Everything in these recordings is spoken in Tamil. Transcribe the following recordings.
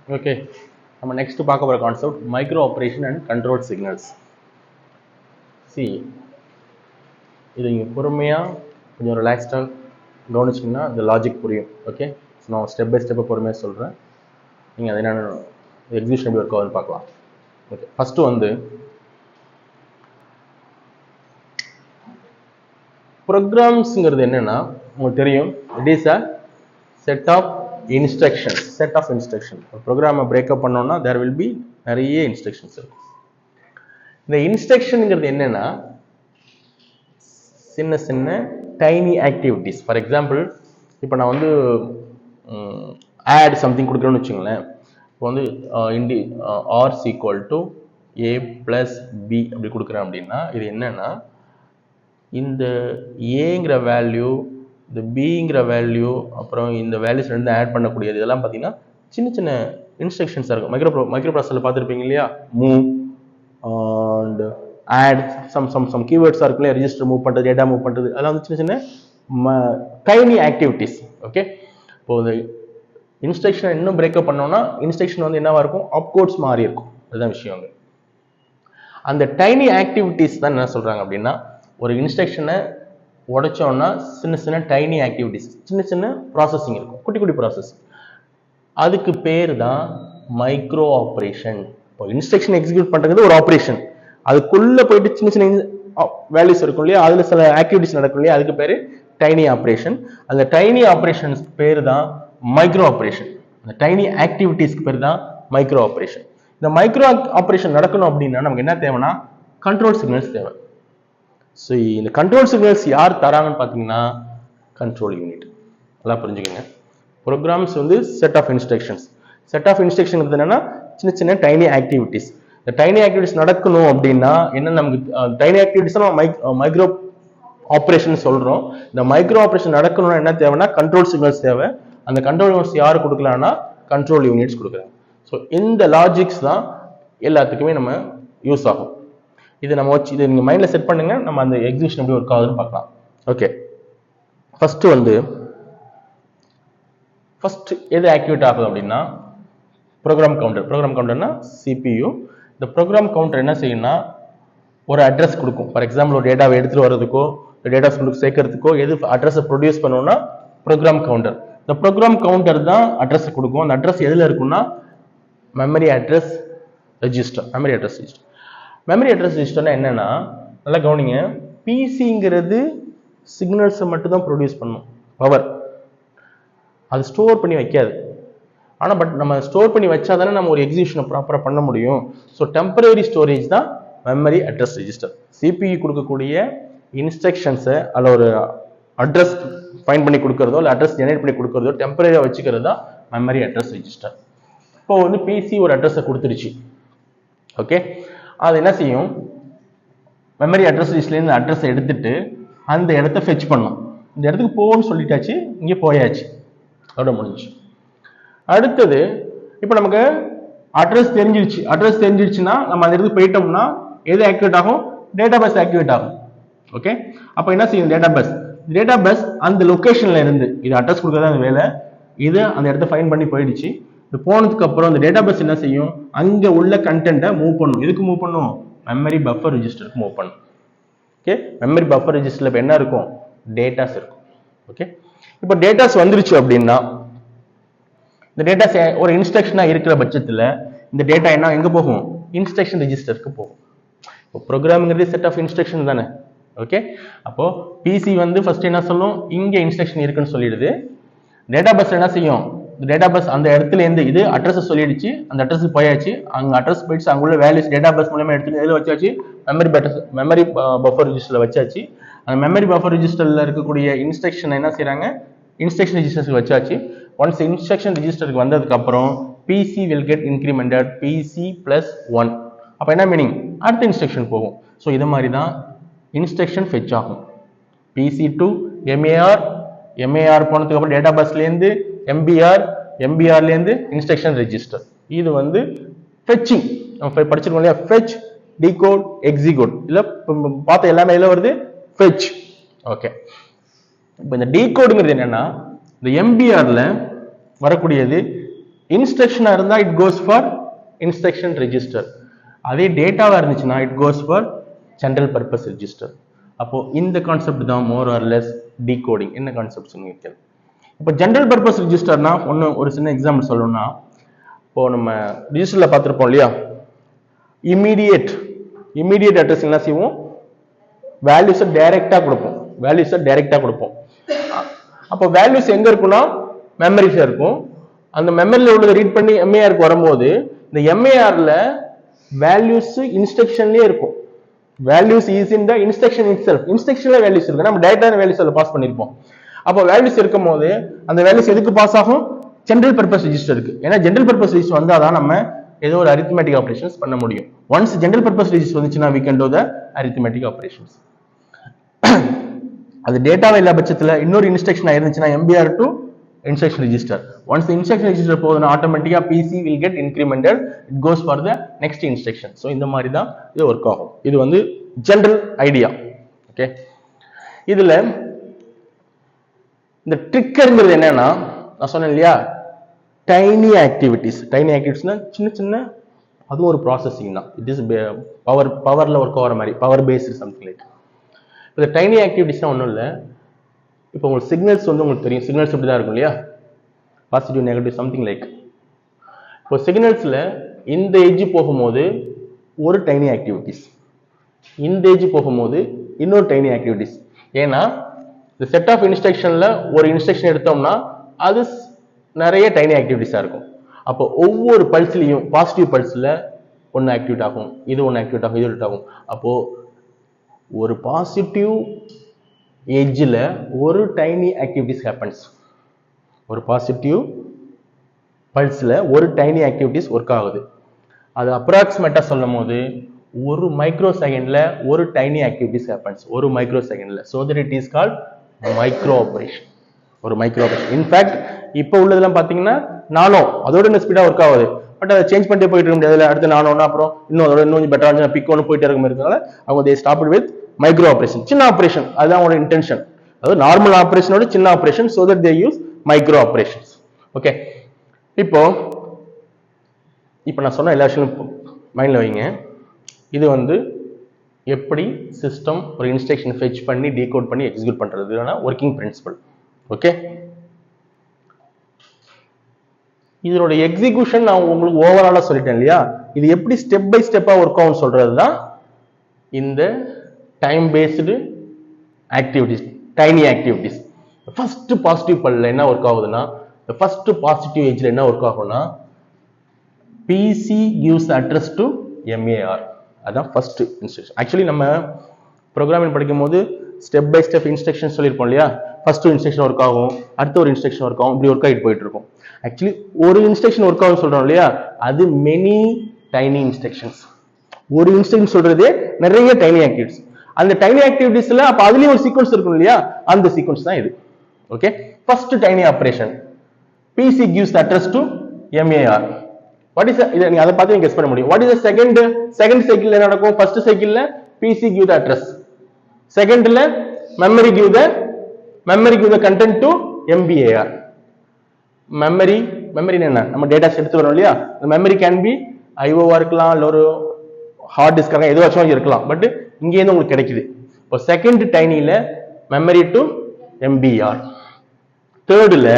ஓகே, நம்ம நெக்ஸ்ட் பார்க்க போகிற concept micro operation and control signals. C, இது நீங்கள் பொறுமையாக கொஞ்சம் ரிலாக்ஸ்டாக கவனிச்சிங்கன்னா இந்த லாஜிக் புரியும். ஓகே, ஸோ நான் ஸ்டெப் பை ஸ்டெப்பை பொறுமையாக சொல்கிறேன். நீங்கள் அது என்னென்ன எக்ஸிக்யூஷன் எப்படி ஒர்க் ஆகுதுன்னு பார்க்கலாம். ஓகே, ஃபஸ்ட்டு வந்து ப்ரோக்ராம்ஸுங்கிறது என்னென்னா உங்களுக்கு தெரியும், it is a set of instructions. Set of instruction. ஒரு ப்ரோக்ராமை பிரேக்கப் பண்ணோம்னா தேர் வில் பி நிறைய இன்ஸ்ட்ரக்ஷன்ஸ் இருக்கும். இந்த இன்ஸ்ட்ரக்ஷனுங்கிறது என்னென்னா சின்ன சின்ன டைனி ஆக்டிவிட்டிஸ். ஃபார் எக்ஸாம்பிள், இப்போ நான் வந்து ஆட் சம்திங் கொடுக்குறேன்னு வச்சுங்களேன். இப்போ வந்து Rs equal to A plus B அப்படி கொடுக்குறேன் அப்படின்னா இது என்னன்னா இந்த ஏங்கிற வேல்யூ, இந்த பிங்கிற வேல்யூ, அப்புறம் இந்த வேல்யூஸ் ரெண்டு ஆட் பண்ணக்கூடியது இதெல்லாம் பார்த்தீங்கன்னா சின்ன சின்ன இன்ஸ்ட்ரக்ஷன்ஸாக இருக்கும். மைக்ரோ ப்ராசஸரில் பார்த்துருப்பீங்க இல்லையா? மூவ் அண்ட் ஆட் சம் கீவேர்ட்ஸாக இருக்கும் இல்லையா? ரெஜிஸ்டர் மூவ் பண்ணுறது, டேட்டா மூவ் பண்ணுறது, அதெல்லாம் வந்து சின்ன சின்ன டைனி ஆக்டிவிட்டிஸ். ஓகே, இப்போ இந்த இன்ஸ்ட்ரக்ஷனை இன்னும் பிரேக்கப் பண்ணோம்னா இன்ஸ்ட்ரக்ஷன் வந்து என்னவா இருக்கும்? அப்கோட்ஸ் மாறி இருக்கும். அதுதான் விஷயம். அங்கே அந்த டைனி ஆக்டிவிட்டிஸ் தான் என்ன சொல்கிறாங்க அப்படின்னா, ஒரு இன்ஸ்ட்ரக்ஷனை உடைச்சோம்னா சின்ன சின்ன டைனி ஆக்டிவிட்டிஸ், சின்ன சின்ன ப்ராசஸிங் இருக்கும், குட்டி குட்டி ப்ராசஸ். அதுக்கு பேர் தான் மைக்ரோ ஆப்ரேஷன். இப்போ இன்ஸ்ட்ரக்ஷன் எக்ஸிக்யூட் பண்ணுறது ஒரு ஆப்ரேஷன், அதுக்குள்ளே போயிட்டு சின்ன சின்ன வேல்யூஸ் இருக்கும் இல்லையா? அதில் சில ஆக்டிவிட்டிஸ் நடக்கும் இல்லையா? அதுக்கு பேர் டைனி ஆப்ரேஷன். அந்த டைனி ஆப்ரேஷன்ஸ்க்கு பேர் தான் மைக்ரோ ஆப்ரேஷன். அந்த டைனி ஆக்டிவிட்டிஸ்க்கு பேர் தான் மைக்ரோ ஆப்ரேஷன். இந்த மைக்ரோ ஆப்ரேஷன் நடக்கணும் அப்படின்னா நமக்கு என்ன தேவைன்னா கண்ட்ரோல் சிக்னல்ஸ் தேவை. ஸோ இந்த கண்ட்ரோல் சிக்னல்ஸ் யார் தராங்கன்னு பார்த்தீங்கன்னா கண்ட்ரோல் யூனிட். நல்லா புரிஞ்சுக்கோங்க. ப்ரோக்ராம்ஸ் வந்து set of instructions. Set of instruction என்னன்னா சின்ன சின்ன டைனி ஆக்டிவிட்டிஸ். இந்த டைனி ஆக்டிவிட்டிஸ் நடக்கணும் அப்படின்னா என்ன, நமக்கு டைனி ஆக்டிவிட்டிஸ் மைக்ரோ ஆப்ரேஷன் சொல்றோம். இந்த மைக்ரோ ஆப்ரேஷன் நடக்கணும்னா என்ன தேவைன்னா கண்ட்ரோல் சிக்னல்ஸ் தேவை. அந்த கண்ட்ரோல் சிக்னல்ஸ் யாரு கொடுக்கலாம்னா கண்ட்ரோல் யூனிட்ஸ் கொடுக்குறாங்க. ஸோ இந்த லாஜிக்ஸ் தான் எல்லாத்துக்குமே நம்ம யூஸ் ஆகும். இதை நம்ம வச்சு இதை நீங்கள் மைண்டில் செட் பண்ணுங்க. நம்ம அந்த எக்ஸிக்யூஷன் எப்படி ஒர்க் ஆகுதுன்னு பார்க்கலாம். ஓகே, ஃபர்ஸ்ட் எது ஆக்டிவேட் ஆகுது அப்படின்னா ப்ரோக்ராம் கவுண்டர். ப்ரோக்ராம் கவுண்டர்னா சிபியு. இந்த ப்ரோக்ராம் கவுண்டர் என்ன செய்யும்னா ஒரு அட்ரஸ் கொடுக்கும். ஃபார் எக்ஸாம்பிள், ஒரு டேட்டாவை எடுத்துட்டு வர்றதுக்கோ டேட்டா ஸ்கூலுக்கு சேர்க்கறதுக்கோ எது அட்ரஸை ப்ரொடியூஸ் பண்ணணும்னா ப்ரோக்ராம் கவுண்டர். இந்த ப்ரோக்ராம் கவுண்டர் தான் அட்ரஸ் கொடுக்கும். அந்த அட்ரஸ் எதில் இருக்குன்னா memory address register. Memory address register. Memory address ரெஜிஸ்டர்னா என்னன்னா, நல்லா கவனிங்க, பிசிங்கிறது சிக்னல்ஸை மட்டும் தான் ப்ரொடியூஸ் பண்ணும், பவர். அது ஸ்டோர் பண்ணி வைக்காது. ஆனால் பட் நம்ம ஸ்டோர் பண்ணி வச்சா தானே நம்ம ஒரு எக்ஸிக்யூஷனை ப்ராப்பராக பண்ண முடியும். ஸோ டெம்பரரி ஸ்டோரேஜ் தான் மெமரி அட்ரஸ் ரெஜிஸ்டர். சிபியு கொடுக்கக்கூடிய இன்ஸ்ட்ரக்ஷன்ஸை அதில் ஒரு அட்ரஸ் ஃபைண்ட் பண்ணி கொடுக்கறதோ இல்லை அட்ரஸ் ஜெனரேட் பண்ணி கொடுக்கறதோ டெம்பரரியாக வச்சுக்கிறது தான் மெமரி அட்ரஸ் ரெஜிஸ்டர். இப்போ வந்து பிசி ஒரு அட்ரஸை கொடுத்துருச்சு. ஓகே, அது என்ன செய்யும், மெமரி அட்ரஸ் லிஸ்ட்லேருந்து அட்ரஸை எடுத்துட்டு அந்த இடத்த ஃபெச் பண்ணும். இந்த இடத்துக்கு போகணும்னு சொல்லிட்டாச்சு, இங்கே போயாச்சு, அதோட முடிஞ்சு. அடுத்தது இப்போ நமக்கு அட்ரஸ் தெரிஞ்சிருச்சு. அட்ரஸ் தெரிஞ்சிருச்சுன்னா நம்ம அந்த இடத்துக்கு போயிட்டோம்னா எது ஆக்டிவேட் ஆகும்? டேட்டா பஸ் ஆக்டிவேட் ஆகும். ஓகே, அப்போ என்ன செய்யும் டேட்டா பஸ்? டேட்டா பஸ் அந்த லொக்கேஷன்ல இருந்து, இது அட்ரஸ் கொடுக்கறதா அந்த வேலை, இது அந்த இடத்த ஃபைண்ட் பண்ணி போயிடுச்சு. இது போனதுக்கு அப்புறம் இந்த டேட்டா பஸ் என்ன செய்யும், அங்க உள்ள கண்டென்ட்டை மூவ் பண்ணும். எதுக்கு மூவ் பண்ணும்? மெமரி பஃபர் ரெஜிஸ்டருக்கு மூவ் பண்ணும். ஓகே, மெமரி பஃபர் ரெஜிஸ்டர்ல இப்போ என்ன இருக்கும்? டேட்டாஸ் இருக்கும். ஓகே, இப்போ டேட்டாஸ் வந்துருச்சு அப்படின்னா இந்த டேட்டாஸ் ஒரு இன்ஸ்ட்ரக்ஷனா இருக்கிற பட்சத்தில் இந்த டேட்டா என்ன எங்க போகும்? இன்ஸ்ட்ரக்ஷன் ரெஜிஸ்டருக்கு போகும். இப்போ ப்ரோக்ராமிங்கிறது செட் ஆஃப் இன்ஸ்ட்ரக்ஷன் தானே. ஓகே, அப்போ பிசி வந்து ஃபர்ஸ்ட் என்ன சொல்லும், இங்க இன்ஸ்ட்ரக்ஷன் இருக்குன்னு சொல்லிடுது. டேட்டா பஸ் என்ன செய்யும், டேட்டா பஸ் அந்த இடத்துல இருந்து இது அட்ரஸ் சொல்லிடுச்சு, அந்த அட்ரஸ் போயாச்சு, அங்க அட்ரஸ் போயிடுச்சு, அங்குள்ள வேல்யூஸ் டேட்டா பஸ் மூலமா எடுத்துட்டு எதுல வச்சாச்சு? மெமரி பஃபர் ரெஜிஸ்டர்ல வச்சாச்சு. அந்த மெமரி பஃபர் ரெஜிஸ்டர்ல இருக்கக்கூடிய இன்ஸ்ட்ரக்ஷன் என்ன செய்யறாங்க? இன்ஸ்ட்ரக்ஷன் ரெஜிஸ்டருக்கு வச்சாச்சு. ஒன்ஸ் இன்ஸ்ட்ரக்ஷன் ரெஜிஸ்டருக்கு வந்ததுக்கு அப்புறம் PC will get incremented PC plus 1. அப்ப என்ன மீனிங்? அடுத்த இன்ஸ்ட்ரக்ஷன் போகும். ஸோ இது மாதிரி தான் இன்ஸ்ட்ரக்ஷன் ஃபெச் ஆகும். பிசி டு எம்ஏஆர், எம்ஏஆர் போனதுக்கு அப்புறம் டேட்டா பஸ்லேருந்து எம்பிஆர், எம்பிஆர்லேருந்து இன்ஸ்ட்ரக்ஷன் ரெஜிஸ்டர். இது வந்து ஃபெச்சிங். நம்ம படிச்சிருக்கோம் இல்லையா? Fetch, decode, execute. இல்லை பார்த்த எல்லாமே இதில் வருது ஃபெச். ஓகே, இப்போ இந்த டிகோடுங்கிறது என்னன்னா இந்த எம்பிஆர்ல வரக்கூடியது இன்ஸ்ட்ரக்ஷனா இருந்தா it goes for instruction register. அதே டேட்டாவா இருந்துச்சுன்னா it goes for general purpose register. அப்போ இந்த கான்செப்ட் தான் மோர் ஆர் லெஸ் டீகோடிங். என்ன கான்செப்ட் சொல்லுங்க. இப்போ ஜெனரல் பர்பஸ் ரெஜிஸ்டர்னா ஒரு சின்ன எக்ஸாம்பிள் சொல்லணும்னா, இப்போ நம்ம ரிஜிஸ்டர்ல பார்த்துருப்போம் இல்லையா, இமீடியட் அட்ரஸ் என்ன செய்வோம், வேல்யூஸை டைரக்டா கொடுப்போம். அப்போ வேல்யூஸ் எங்க இருக்குன்னா மெமரிஸ்ல இருக்கும். அந்த மெமரியில உள்ளதை ரீட் பண்ணி எம்ஏஆருக்கு வரும்போது இந்த எம்ஏஆர்ல வேல்யூஸ் இன்ஸ்ட்ரக்ஷன்லயே இருக்கும். Values is in the instruction itself. இன்ஸ்ட்ரக்ஷன்ல வேல்யூஸ் இருக்கு, நம்ம டைரக்டா வேல்யூஸ் அதுல பாஸ் பண்ணிருப்போம். அப்போ வேல்யூஸ் இருக்கும் போது அந்த வேல்யூஸ் எதுக்கு பாஸ் ஆகும், ஜெனரல் பர்பஸ் ரெஜிஸ்டர் இருக்கு. ஏன்னா ஜெனரல் பர்பஸ் ரெஜிஸ்டர் வந்தாதான் நம்ம ஏதோ ஒரு அரித்மெட்டிக் ஆபரேஷன்ஸ் பண்ண முடியும். ஒன்ஸ் ஜெனரல் பர்பஸ் ரெஜிஸ்டர் வந்துச்சுன்னா we can do the arithmetic operations. அது டேட்டாவே இல்ல பட்சத்துல இன்னொரு இன்ஸ்ட்ரக்ஷன் இருந்துச்சுன்னா MBR to instruction register. Once the instruction register போகுதுன்னா ஆட்டோமேட்டிக்கா PC will get incremented, it goes for the next instruction. So இந்த மாதிரி தான் இது ஒர்க் ஆகும். இது வந்து ஜெனரல் ஐடியா. ஓகே, இதுல இந்த ட்ரிக்கர்ங்கிறது என்னன்னா, நான் சொன்னேன் இல்லையா, டைனி ஆக்டிவிட்டிஸ்னா சின்ன அது ஒரு ப்ராசஸிங் தான். இட் இஸ் பவர்ல ஒர்க் ஆகிற மாதிரி, பவர் பேஸ்டு சம்திங் லைக். இந்த டைனி ஆக்டிவிட்டிஸ்னா ஒன்றும் இல்லை. இப்போ உங்களுக்கு சிக்னல்ஸ் வந்து உங்களுக்கு தெரியும், சிக்னல்ஸ் இப்படி தான் இருக்கும் இல்லையா, பாசிட்டிவ் நெகட்டிவ் சம்திங் லைக். இப்போ சிக்னல்ஸ்ல இந்த எட்ஜ் போகும்போது ஒரு டைனி ஆக்டிவிட்டிஸ், இந்த எட்ஜ் போகும்போது இன்னொரு டைனி ஆக்டிவிட்டிஸ். ஏன்னா இந்த செட் ஆஃப் இன்ஸ்ட்ரக்ஷன்ல ஒரு இன்ஸ்ட்ரக்ஷன் எடுத்தோம்னா அது நிறைய டைனி ஆக்டிவிட்டிஸா இருக்கும். அப்போ ஒவ்வொரு பல்ஸ்லயும் பாசிட்டிவ் பல்ஸ்ல ஒன்னு ஆக்டிவேட் ஆகும், இது ஒன்னு ஆக்டிவேட் ஆகும், இது ஆக்டிவேட் ஆகும். அப்போ ஒரு பாசிட்டிவ் எட்ஜ்ல ஒரு டைனி ஆக்டிவிட்டிஸ் ஹேப்பன்ஸ். ஒரு பாசிட்டிவ் பல்ஸ்ல ஒரு டைனி ஆக்டிவிட்டிஸ் ஒர்க் ஆகுது. அது அப்ராக்சிமேட்டா சொல்லும் போது ஒரு மைக்ரோ செகண்ட்ல ஒரு டைனி ஆக்டிவிட்டிஸ் ஹேப்பன்ஸ், ஒரு மைக்ரோ செகண்ட்ல. So that it is called micro operation. ஒரு மைக்ரோ ஆபரேஷன். இன்ஃபேக்ட் இப்போ உள்ளதெல்லாம் பாத்தீங்கன்னா நானோ அதோட இன்னும் ஸ்பீடா ஒர்க் ஆகுது. பட் அதை சேஞ்ச் பண்ணிட்டே போயிட்டு இருக்க முடியாது. அடுத்து நானோன்னா அப்புறம் இன்னும் அதோட இன்னும் பெட்டரா பிக் ஒன்று போயிட்டே இருக்க மாதிரி இருக்கனால அவங்க they stop with micro operation. சின்ன ஆபரேஷன், அதுதான் அவங்களோட இன்டென்ஷன். அதாவது நார்மல் ஆபரேஷனோட சின்ன operation, so that they use micro operations. Okay, இப்போ நான் சொன்ன எல்லா விஷயங்களும் மைண்ட்ல வைங்க. இது வந்து எப்படி சிஸ்டம் ஒரு இன்ஸ்ட்ரக்ஷன் ஃபெச் பண்ணி டீகோட் பண்ணி எக்ஸிக்யூட் பண்றது ஒர்க்கிங் பிரின்சிபல். ஓகே, இதனோட எக்ஸிகியூஷன் நான் உங்களுக்கு ஓவராலா சொல்லிட்டேன் இல்லையா. இது எப்படி ஸ்டெப் பை ஸ்டெப்பா ஒர்க் ஆகும் சொல்றது தான் இந்த time based activities, tiny activities. First positive பல்ல என்ன ஒர்க் ஆகுதுன்னா, ஃபர்ஸ்ட் பாசிட்டிவ் எட்ஜ்ல என்ன ஒர்க் ஆகும்னா, PC gives address to MAR. அதான் ஃபர்ஸ்ட் இன்ஸ்ட்ரக்ஷன். ஆக்சுவலி நம்ம ப்ரோக்ராமிங் படிக்கும் போது ஸ்டெப் பை ஸ்டெப் இன்ஸ்ட்ரக்ஷன் சொல்லியிருப்போம் இல்லையா. ஃபர்ஸ்ட் இன்ஸ்ட்ரக்ஷன் ஒர்க் ஆகும், அடுத்த ஒரு இன்ஸ்ட்ரக்ஷன் ஒர்க் ஆகும், இப்படி ஒர்க் ஆகிட்டு போயிட்டு இருக்கும். ஆக்சுவலி ஒரு இன்ஸ்ட்ரக்ஷன் ஒர்க் ஆகும் சொல்றோம் இல்லையா, அது மெனி டைனி இன்ஸ்ட்ரக்ஷன்ஸ். ஒரு இன்ஸ்ட்ரக்ஷன் சொல்றதே நிறைய டைனி ஆக்டிவிட்டிஸ். அந்த டைனி ஆக்டிவிட்டிஸ்ல அப்ப அதுலயும் ஒரு சீக்வன்ஸ் இருக்கும் இல்லையா, அந்த சீக்வன்ஸ் தான் இது. Okay, first tiny operation PC gives the address to MAR. What is இத நீங்க அத பார்த்து நீங்க கெஸ் பண்ண முடியும். What is the second சைக்கிள்ல என்ன நடக்கும்? ஃபர்ஸ்ட் சைக்கிள்ல PC give the address, செகண்ட்ல memory give the content to MBAR. Memory என்ன, நம்ம டேட்டாஸ் எடுத்து வரோம் இல்லையா, அந்த மெமரி கேன் பி ஐஓவா இருக்கலாம், இல்ல ஒரு ஹார்ட் டிஸ்காக எதுவாச்சும் இருக்கலாம். பட் இங்கே இருந்து உங்களுக்கு கிடைக்குது. இப்போ செகண்ட் டைனில மெமரி டு MBR, தேர்ட்ல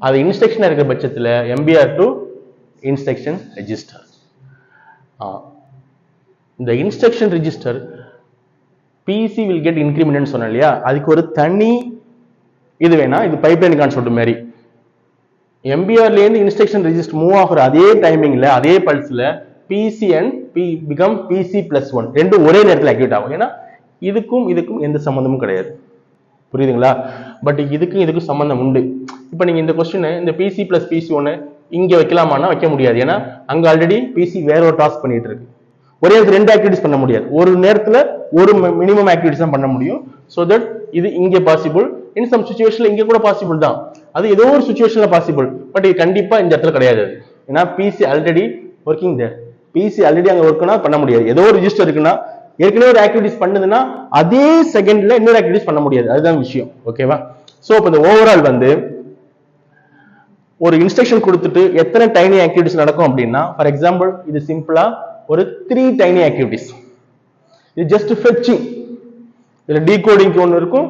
அது இன்ஸ்ட்ரக்ஷன் இருக்கிற பட்சத்துல MBR டு இன்ஸ்ட்ரக்ஷன் ரெஜிஸ்டர். இந்த instruction register PC will get increment சொன்னேன் இல்லையா, அதுக்கு ஒரு தனி இது வேணா, இது பைப்லைன் கான்செப்ட் மாதிரி. MBRல இருந்து இன்ஸ்ட்ரக்ஷன் ரெஜிஸ்டர் மூவ் ஆகுற அதே டைமிங்ல அதே பல்ஸ்ல PC and become PC+1 ரெண்டும் ஒரே நேரத்தில் ஆக்டிவேட் ஆகும். ஏன்னா இதுக்கும் எந்த சம்பந்தமும் கிடையாது, புரியுதுங்களா? பட் இதுக்கும் சம்பந்தம் உண்டு. இப்போ நீங்க இந்த கொஸ்டின் இந்த PC+PC1 இங்க வைக்கலாமான்னா வைக்க முடியாது. ஏன்னா அங்க ஆல்ரெடி PC வேற ஒரு டாஸ்க் பண்ணிட்டு இருக்கு. ஒரே நேரத்தில் ரெண்டு ஆக்டிவிட்டிஸ் பண்ண முடியாது, ஒரு நேரத்துல ஒரு மினிமம் ஆக்டிவிட்டிஸ் தான் பண்ண முடியும். சோ தட் இது இங்க பாசிபிள், இன் சம் சிச்சுவேஷன்ல இங்க கூட பாசிபிள் தான், அது ஏதோ ஒரு சிச்சுவேஷன்ல பாசிபிள். பட் இது கண்டிப்பா இந்த இடத்துல கிடையாது. ஏன்னா PC already working there, PC already அங்க ஒர்க்னா பண்ண முடியாது. ஏதோ ஒரு ரெஜிஸ்டர் இருக்குன்னா ஏற்கனவே ஒரு ஆக்டிவிட்டிஸ் பண்ணுதுன்னா அதே செகண்ட்ல இன்னொரு ஆக்டிவிட்டிஸ் பண்ண முடியாது, அதுதான் விஷயம். ஓகேவா? சோ இப்போ இந்த ஓவரால் வந்து ஒரு இன்ஸ்ட்ரக்ஷன் கொடுத்துட்டு எத்தனை டைனி ஆக்டிவிட்டிஸ் நடக்கும் அப்படின்னா, ஃபார் எக்ஸாம்பிள் இது சிம்பிளா ஒரு 3 டைனி ஆக்டிவிட்டிஸ். இது ஜஸ்ட் ஃபெச்சிங், இதுல டீகோடிங்க்கு ஒன்று இருக்கும்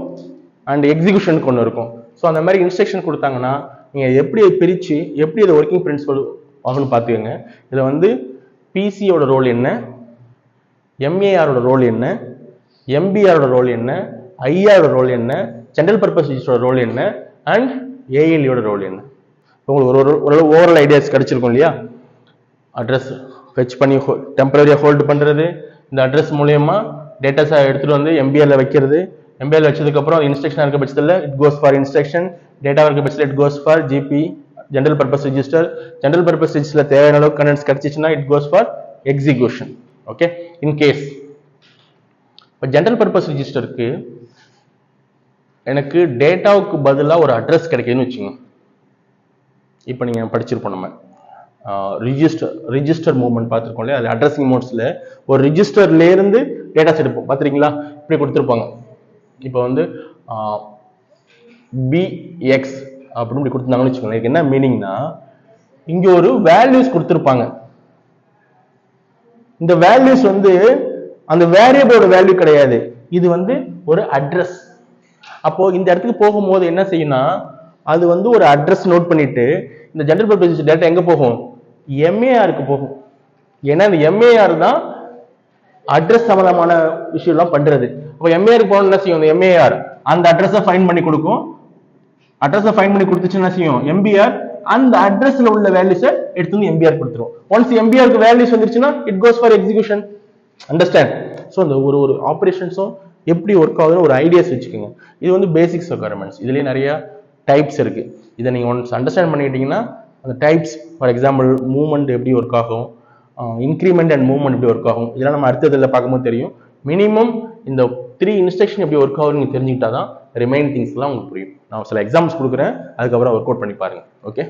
அண்ட் எக்ஸிகியூஷனுக்கு ஒன்று இருக்கும். ஸோ அந்த மாதிரி இன்ஸ்ட்ரக்ஷன் கொடுத்தாங்கன்னா நீங்க எப்படி பிரிச்சு எப்படி இது ஒர்க்கிங் பிரின்சிபல் ஆகும்னு பார்த்துக்கோங்க. இதுல வந்து பிசியோட ரோல் என்ன, எம்ஏஆரோட ரோல் என்ன, எம்பிஆரோட ரோல் என்ன, ஐஆரோட ரோல் என்ன, ஜெனரல் பர்பஸ் ரிஜிஸ்டரோட ரோல் என்ன அண்ட் ஏஎல்இயோட ரோல் என்ன. உங்களுக்கு ஒரு ஓவரால் ஐடியாஸ் கிடைச்சிருக்கும் இல்லையா? அட்ரஸ் ஃபெச் பண்ணி டெம்பரரியா ஹோல்டு பண்றது, இந்த அட்ரஸ் மூலயமா டேட்டாஸை எடுத்துட்டு வந்து எம்பிஆர்ல வைக்கிறது, எம்பிஆர்ல வச்சதுக்கு அப்புறம் இன்ஸ்ட்ரக்ஷன் இருக்க பட்சத்தில் it goes for instruction, data இருக்க பட்சத்தில் it goes for GP general purpose register, general purpose ரிஜிஸ்டர்ல தேவையான அளவுக்கு கண்டென்ட்ஸ் கிடைச்சிச்சுன்னா it goes for execution. Okay, in case இப்போ ஜெனரல் பர்பஸ் ரிஜிஸ்டருக்கு எனக்கு டேட்டாவுக்கு பதிலாக ஒரு அட்ரஸ் கிடைக்குதுன்னு வச்சுக்கோங்க. இப்போ நீங்கள் படிச்சிருப்போம் நம்ம ரிஜிஸ்டர் மூவ்மெண்ட் பார்த்துருக்கோம் இல்லையா? அது அட்ரஸிங் மோட்ஸில் ஒரு ரிஜிஸ்டர்லேருந்து டேட்டாஸ் எடுப்போம் பார்த்துருக்கீங்களா? இப்படி கொடுத்துருப்பாங்க. இப்போ வந்து பிஎக்ஸ் அப்படின்னு இப்படி கொடுத்துருந்தாங்கன்னு வச்சுக்கோங்க. இதுக்கு என்ன மீனிங்னா, இங்கே ஒரு வேல்யூஸ் கொடுத்துருப்பாங்க. இந்த வேல்யூஸ் வந்து அந்த வேரியபிளோட வேல்யூ கிடையாது, இது வந்து ஒரு அட்ரஸ். அப்போ இந்த இடத்துக்கு போகும்போது என்ன செய்யும்னா, அது வந்து ஒரு அட்ரஸ் நோட் பண்ணிட்டு இந்த ஜெனரல் பர்பஸ் டேட்டா எங்க போகும்? எம்ஏஆருக்கு போகும். ஏன்னா இந்த எம்ஏஆர் தான் அட்ரஸ் சம்பந்தமான விஷயம் எல்லாம் பண்றது. அப்போ எம்ஏஆருக்கு போகணும் என்ன செய்யும்? எம்ஏஆர் அந்த அட்ரஸை ஃபைண்ட் பண்ணி கொடுக்கும். அட்ரஸை ஃபைண்ட் பண்ணி கொடுத்துச்சு என்ன செய்யும்? எம்பிஆர் அந்த அட்ரஸ்ல உள்ள வேல்யூஸை எடுத்து வந்து எம்பிஆர் கொடுத்துரும். ஒன்ஸ் எம்பிஆருக்கு வேல்யூஸ் வந்துருச்சுன்னா it goes for execution. Understand? So இந்த ஒரு ஆப்ரேஷன்ஸும் எப்படி ஒர்க் ஆகுதுன்னு ஒரு ஐடியாஸ் வச்சுக்கோங்க. இது வந்து பேசிக்ஸ் ரெக்யர்மெண்ட்ஸ். இதுலேயே நிறைய டைப்ஸ் இருக்கு. இதை நீங்கள் ஒன்ஸ் அண்டர்ஸ்டாண்ட் பண்ணிக்கிட்டீங்கன்னா அந்த டைப்ஸ், ஃபார் எக்ஸாம்பிள் மூவ்மெண்ட் எப்படி ஒர்க் ஆகும், இன்க்ரிமெண்ட் அண்ட் மூவ்மெண்ட் எப்படி ஒர்க் ஆகும், இதெல்லாம் நம்ம அடுத்ததில் பார்க்கும்போது தெரியும். மினிமம் இந்த 3 இன்ஸ்ட்ரக்ஷன் எப்படி ஒர்க் ஆகுதுன்னு நீங்கள் தெரிஞ்சுக்கிட்டா தான் ரிமைனிங் திங்ஸ்லாம் உங்களுக்கு புரியும். நான் சில எக்ஸாம்பிள்ஸ் கொடுக்குறேன், அதுக்கப்புறம் ஒர்க் அவுட் பண்ணி பாருங்க. ஓகே.